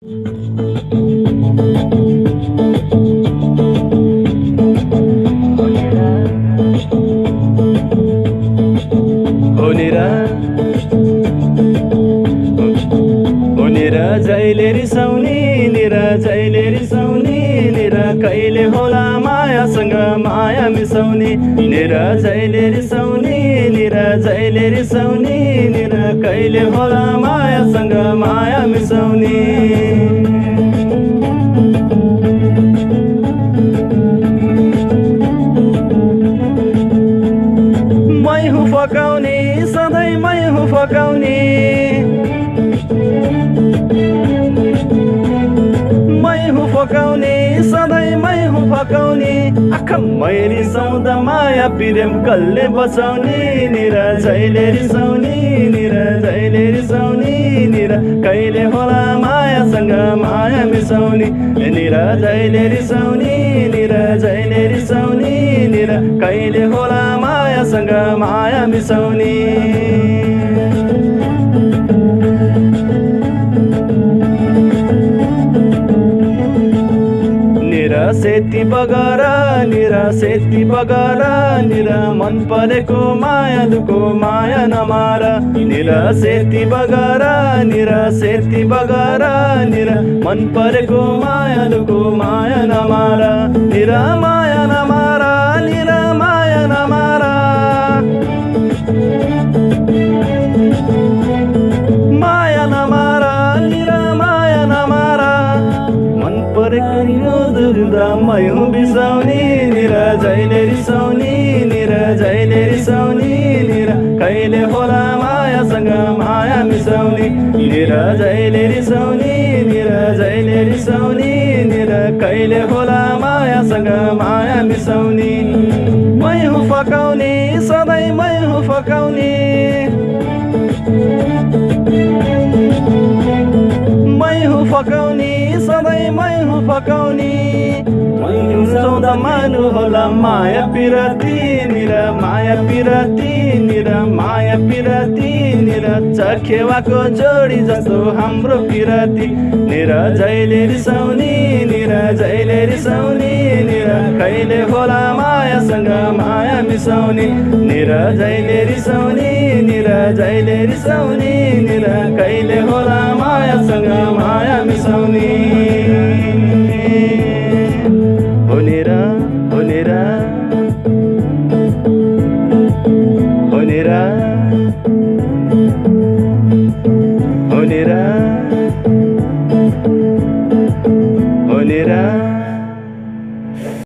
जहिले रिसाउने निरा कहिले होला मायासँग माया मिसाउने जहिले रिसाउने निरा कहिले होला मायासँग माया मिसाउने मै हुँ फकाउने सधैँ मै हुँ फकाउने सधैँ मै हुँ फकाउने आँखा मैले रिसाउँदा माया प्रेम कसले बचाउने निरा जहिले रिसाउने निरा कहिले होला मायासँग माया मिसाउने निरा जहिले रिसाउने निरा कहिले होला मायासँग माया मिसाउने सेती बगरा निरा मन परेको मायालुको माया नमारा सेती बगरा निरा मन परेको मायालुको माया नमारा निरा माया नमारा मै हुँ बिसाउने निरा जहिले रिसाउने निरा कहिले होला मायासँग माया मिसाउने निरा जहिले रिसाउने निरा कहिले होला मायासँग माया मिसाउने मै हुँ फकाउने सधैँ मै हुँ फकाउने सधैँ मै हुँ फकाउने रुचाउँदा मानु होला माया पिरती निरा चखेवाको जोडी जस्तो हाम्रो पिरती निरा जहिले रिसाउने निरा कहिले होला मायासँग माया मिसाउने निरा जहिले रिसाउने निरा कहिले होला मायासँग माया मिसाउने Onira